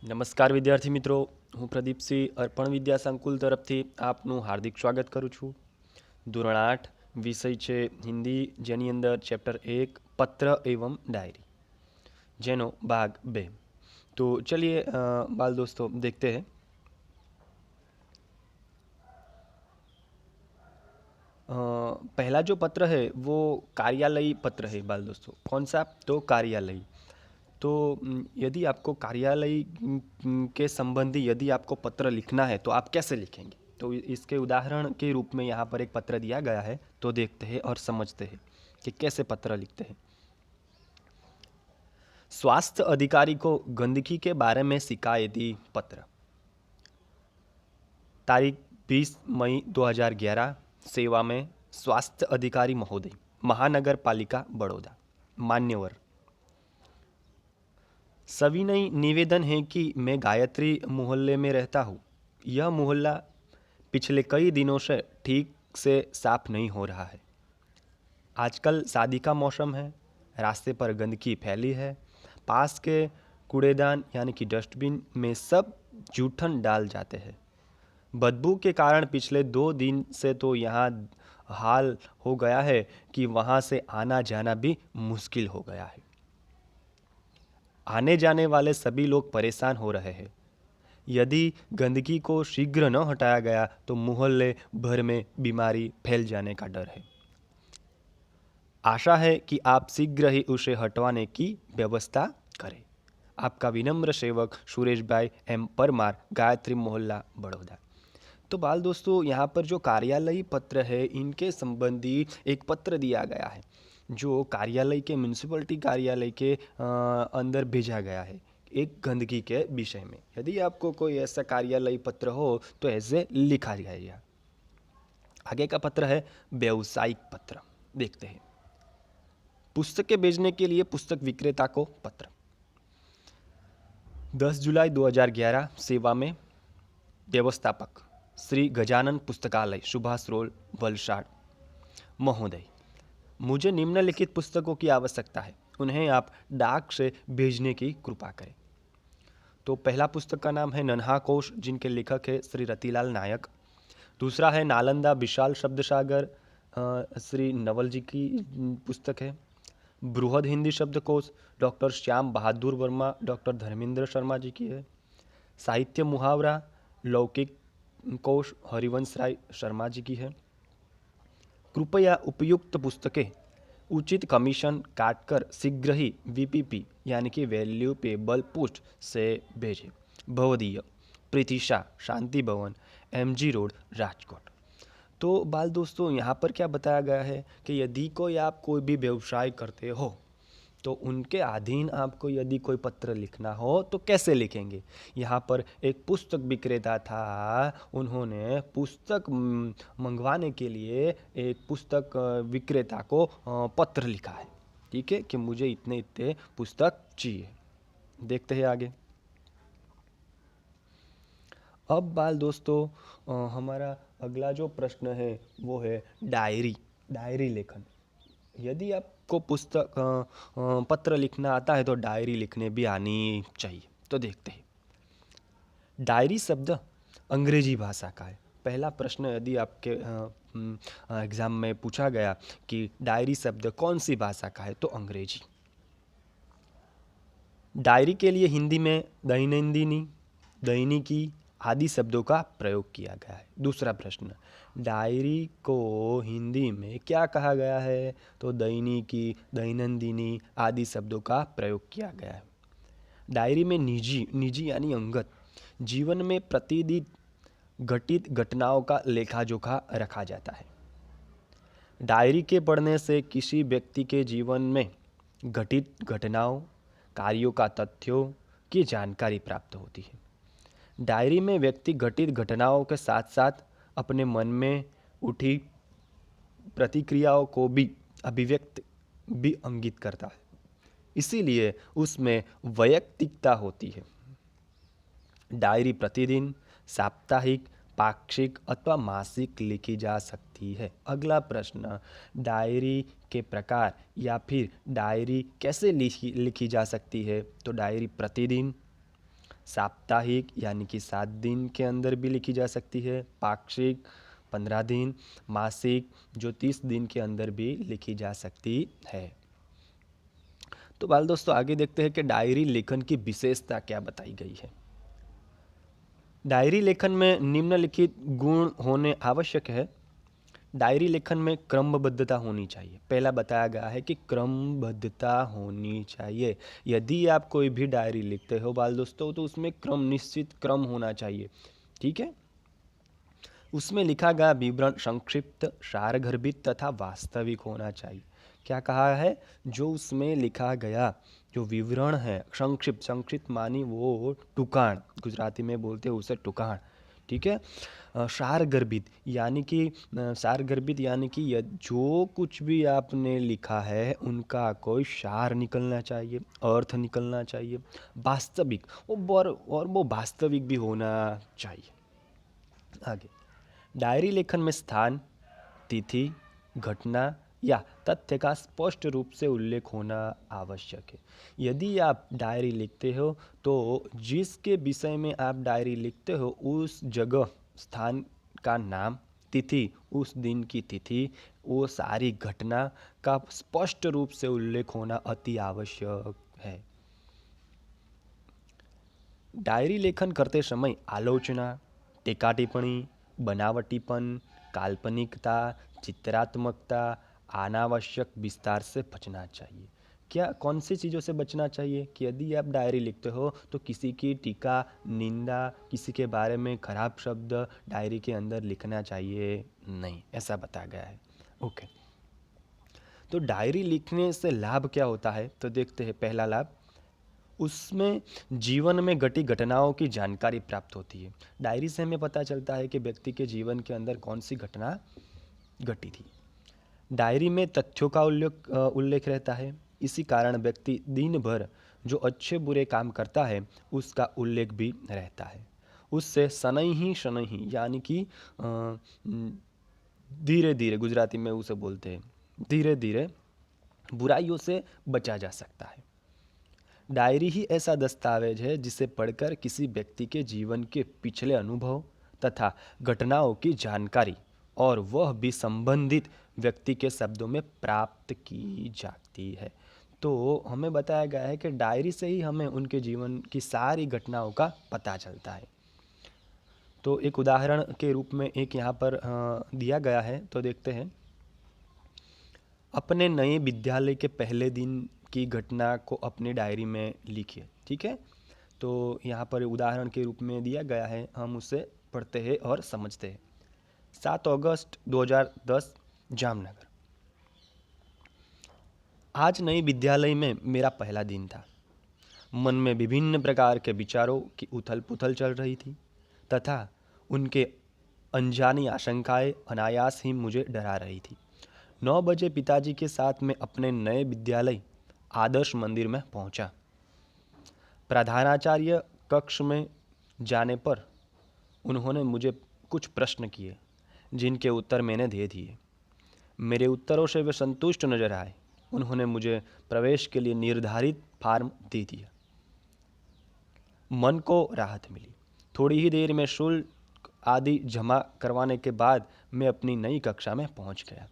નમસ્કાર વિદ્યાર્થી મિત્રો, હું પ્રદીપસિંહ અર્પણ વિદ્યા સંકુલ તરફથી આપનું હાર્દિક સ્વાગત કરું છું. ધોરણ 8 વિષય છે હિન્દી, જેની અંદર ચેપ્ટર 1 પત્ર એવं डायरी, જેનો ભાગ 2. तो चलिए बाल दोस्तों देखते हैं. पहला जो पत्र है वो कार्यालयी पत्र है बाल दोस्तों. कौन सा? तो कार्यालयी. तो यदि आपको कार्यालय के संबंधी यदि आपको पत्र लिखना है तो आप कैसे लिखेंगे? तो इसके उदाहरण के रूप में यहाँ पर एक पत्र दिया गया है, तो देखते हैं और समझते हैं कि कैसे पत्र लिखते हैं. स्वास्थ्य अधिकारी को गंदगी के बारे में शिकायती पत्र. तारीख 20 मई 2011. सेवा में स्वास्थ्य अधिकारी महोदय, महानगर पालिका बड़ौदा. मान्यवर, सविनय निवेदन है कि मैं गायत्री मोहल्ले में रहता हूँ. यह मोहल्ला पिछले कई दिनों से ठीक से साफ नहीं हो रहा है. आजकल शादी का मौसम है. रास्ते पर गंदगी फैली है. पास के कूड़ेदान यानी कि डस्टबिन में सब जूठन डाल जाते हैं. बदबू के कारण पिछले 2 दिन से तो यहाँ हाल हो गया है कि वहाँ से आना जाना भी मुश्किल हो गया है. आने जाने वाले सभी लोग परेशान हो रहे हैं. यदि गंदगी को शीघ्र न हटाया गया तो मोहल्ले भर में बीमारी फैल जाने का डर है. आशा है कि आप शीघ्र ही उसे हटवाने की व्यवस्था करें. आपका विनम्र सेवक सुरेश भाई एम परमार, गायत्री मोहल्ला बड़ौदा. तो बाल दोस्तों, यहाँ पर जो कार्यालयी पत्र है इनके संबंधी एक पत्र दिया गया है जो कार्यालय के म्यूनसिपलिटी कार्यालय के अंदर भेजा गया है एक गंदगी के विषय में. यदि आपको कोई ऐसा कार्यालयी पत्र हो तो ऐसे लिखा जाएगा. आगे का पत्र है व्यावसायिक पत्र. देखते हैं. पुस्तकें भेजने के लिए पुस्तक विक्रेता को पत्र. 10 जुलाई 2011. सेवा में व्यवस्थापक श्री गजानन पुस्तकालय, सुभाष रोड, वलसाड. महोदय, मुझे निम्नलिखित पुस्तकों की आवश्यकता है. उन्हें आप डाक से भेजने की कृपा करें. तो पहला पुस्तक का नाम है नन्हा कोश, जिनके लेखक है श्री रतिलाल नायक. दूसरा है नालंदा विशाल शब्द सागर, श्री नवल जी की पुस्तक है. बृहद हिंदी शब्दकोश डॉक्टर श्याम बहादुर वर्मा, डॉक्टर धर्मेंद्र शर्मा जी की है. साहित्य मुहावरा लौकिक कोश हरिवंश राय शर्मा जी की है. कृपया उपयुक्त पुस्तकें उचित कमीशन काटकर शीघ्र ही वीपीपी यानी कि वैल्यू पेबल पोस्ट से भेजें. भवदीय प्रीतिशा, शांति भवन, एमजी रोड, राजकोट. तो बाल दोस्तों, यहाँ पर क्या बताया गया है कि यदि आप कोई भी व्यवसाय करते हो तो उनके अधीन आपको यदि कोई पत्र लिखना हो तो कैसे लिखेंगे. यहाँ पर एक पुस्तक विक्रेता था, उन्होंने पुस्तक मंगवाने के लिए एक पुस्तक विक्रेता को पत्र लिखा है. ठीक है, कि मुझे इतने इतने पुस्तक चाहिए. देखते हैं आगे. अब बाल दोस्तों, हमारा अगला जो प्रश्न है वो है डायरी लेखन. यदि आपको पत्र लिखना आता है तो डायरी लिखने भी आनी चाहिए. तो देखते हैं. डायरी शब्द अंग्रेजी भाषा का है. पहला प्रश्न यदि आपके एग्ज़ाम में पूछा गया कि डायरी शब्द कौन सी भाषा का है, तो अंग्रेजी. डायरी के लिए हिंदी में दैनंदिनी, दैनिकी आदि शब्दों का प्रयोग किया गया है. दूसरा प्रश्न, डायरी को हिंदी में क्या कहा गया है, तो दैनिकी, दैनंदिनी आदि शब्दों का प्रयोग किया गया है. डायरी में निजी यानी अंगत जीवन में प्रतिदिन घटित घटनाओं का लेखा जोखा रखा जाता है. डायरी के पढ़ने से किसी व्यक्ति के जीवन में घटित घटनाओं, कार्यों का तथ्यों की जानकारी प्राप्त होती है. डायरी में व्यक्ति घटित घटनाओं के साथ साथ अपने मन में उठी प्रतिक्रियाओं को भी अभिव्यक्त भी इंगित करता है. इसीलिए उसमें वैयक्तिकता होती है. डायरी प्रतिदिन, साप्ताहिक, पाक्षिक अथवा मासिक लिखी जा सकती है. अगला प्रश्न, डायरी के प्रकार या फिर डायरी कैसे लिखी जा सकती है, तो डायरी प्रतिदिन, साप्ताहिक यानी कि 7 दिन के अंदर भी लिखी जा सकती है, पाक्षिक 15 दिन, मासिक जो 30 दिन के अंदर भी लिखी जा सकती है। तो बाल दोस्तों आगे देखते हैं कि डायरी लेखन की विशेषता क्या बताई गई है। डायरी लेखन में निम्नलिखित गुण होने आवश्यक है। डायरी लेखन में क्रमबद्धता होनी चाहिए। पहला बताया गया है कि क्रमबद्धता होनी चाहिए। यदि आप कोई भी डायरी लिखते हो बाल दोस्तों तो उसमें निश्चित क्रम होना चाहिए। ठीक है, उसमें लिखा गया विवरण संक्षिप्त, सारगर्भित तथा वास्तविक होना चाहिए। क्या कहा है? जो उसमें लिखा गया जो विवरण है संक्षिप्त, संक्षिप्त मानी वो टुकाण, गुजराती में बोलते हैं उसे टुकाण। ठीक है, सारगर्भित यानी कि सारगर्भित यानी कि जो कुछ भी आपने लिखा है उनका कोई सार निकलना चाहिए, अर्थ निकलना चाहिए। वास्तविक और वो वास्तविक भी होना चाहिए। आगे, डायरी लेखन में स्थान, तिथि, घटना या तथ्य का स्पष्ट रूप से उल्लेख होना आवश्यक है। यदि आप डायरी लिखते हो तो जिसके विषय में आप डायरी लिखते हो उस जगह, स्थान का नाम, तिथि, उस दिन की तिथि, वो सारी घटना का स्पष्ट रूप से उल्लेख होना अति आवश्यक है। डायरी लेखन करते समय आलोचना, टीका टिप्पणी, बनावटीपन, काल्पनिकता, चित्रात्मकता, अनावश्यक विस्तार से बचना चाहिए। क्या कौन सी चीज़ों से बचना चाहिए कि यदि आप डायरी लिखते हो तो किसी की टीका, निंदा, किसी के बारे में खराब शब्द डायरी के अंदर लिखना चाहिए नहीं, ऐसा बताया गया है। ओके, तो डायरी लिखने से लाभ क्या होता है? तो देखते हैं। पहला लाभ, उसमें जीवन में घटी घटनाओं की जानकारी प्राप्त होती है। डायरी से हमें पता चलता है कि व्यक्ति के जीवन के अंदर कौन सी घटना घटी थी। डायरी में तथ्यों का उल्लेख रहता है। इसी कारण व्यक्ति दिन भर जो अच्छे बुरे काम करता है उसका उल्लेख भी रहता है। उससे शनै ही यानी कि धीरे धीरे, गुजराती में उसे बोलते हैं, धीरे धीरे बुराइयों से बचा जा सकता है। डायरी ही ऐसा दस्तावेज है जिसे पढ़कर किसी व्यक्ति के जीवन के पिछले अनुभव तथा घटनाओं की जानकारी, और वह भी संबंधित व्यक्ति के शब्दों में प्राप्त की जाती है। तो हमें बताया गया है कि डायरी से ही हमें उनके जीवन की सारी घटनाओं का पता चलता है। तो एक उदाहरण के रूप में एक यहाँ पर दिया गया है, तो देखते हैं। अपने नए विद्यालय के पहले दिन की घटना को अपनी डायरी में लिखिए। ठीक है, तो यहाँ पर उदाहरण के रूप में दिया गया है, हम उसे पढ़ते हैं और समझते हैं। 7 अगस्त 2010, जामनगर। आज नए विद्यालय में मेरा पहला दिन था। मन में विभिन्न प्रकार के विचारों की उथल पुथल चल रही थी तथा उनके अनजानी आशंकाएं अनायास ही मुझे डरा रही थी। 9 बजे पिताजी के साथ मैं अपने नए विद्यालय आदर्श मंदिर में पहुंचा। प्रधानाचार्य कक्ष में जाने पर उन्होंने मुझे कुछ प्रश्न किए जिनके उत्तर मैंने दे दिए। मेरे उत्तरों से वे संतुष्ट नजर आए। उन्होंने मुझे प्रवेश के लिए निर्धारित फॉर्म दे दिया। मन को राहत मिली। थोड़ी ही देर में शुल्क आदि जमा करवाने के बाद मैं अपनी नई कक्षा में पहुंच गया।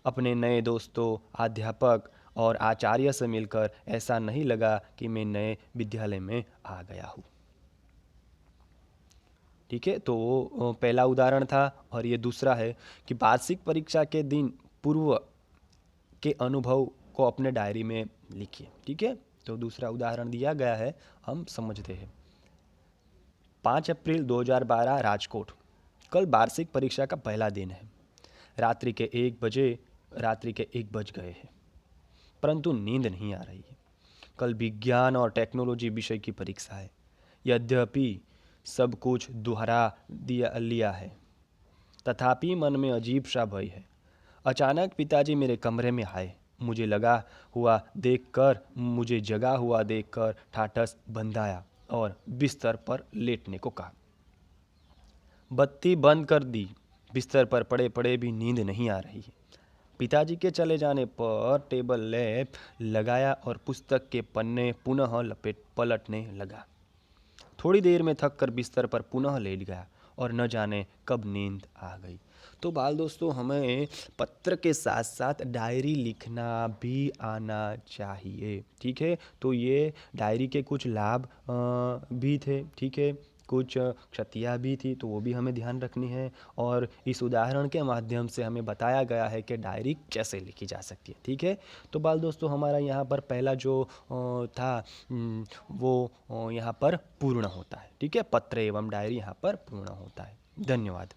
अपने नए दोस्तों, अध्यापक और आचार्य से मिलकर ऐसा नहीं लगा कि मैं नए विद्यालय में आ गया हूँ। ठीक है, तो वो पहला उदाहरण था। और ये दूसरा है कि वार्षिक परीक्षा के दिन पूर्व के अनुभव को अपने डायरी में लिखिए। ठीक है, तो दूसरा उदाहरण दिया गया है, हम समझते हैं। 5 अप्रैल 2012, राजकोट। कल वार्षिक परीक्षा का पहला दिन है। रात्रि के 1 बज गए हैं, परंतु नींद नहीं आ रही है। कल विज्ञान और टेक्नोलॉजी विषय की परीक्षा है। यद्यपि सब कुछ दोहरा लिया है, तथापि मन में अजीब सा भय है। अचानक पिताजी मेरे कमरे में आए। मुझे जगा हुआ देखकर ठाठस बंधाया और बिस्तर पर लेटने को कहा। बत्ती बंद कर दी। बिस्तर पर पड़े पड़े भी नींद नहीं आ रही है। पिताजी के चले जाने पर टेबल लैंप लगाया और पुस्तक के पन्ने पुनः पलटने लगा। थोड़ी देर में थक कर बिस्तर पर पुनः लेट गया और न जाने कब नींद आ गई। तो बाल दोस्तों, हमें पत्र के साथ साथ डायरी लिखना भी आना चाहिए, ठीक है। तो ये डायरी के कुछ लाभ भी थे, ठीक है, कुछ क्षतियाँ भी थी, तो वो भी हमें ध्यान रखनी है। और इस उदाहरण के माध्यम से हमें बताया गया है कि डायरी कैसे लिखी जा सकती है, ठीक है। तो बाल दोस्तों, हमारा यहाँ पर पहला जो था वो यहाँ पर पूर्ण होता है, ठीक है। पत्र एवं डायरी यहाँ पर पूर्ण होता है। धन्यवाद।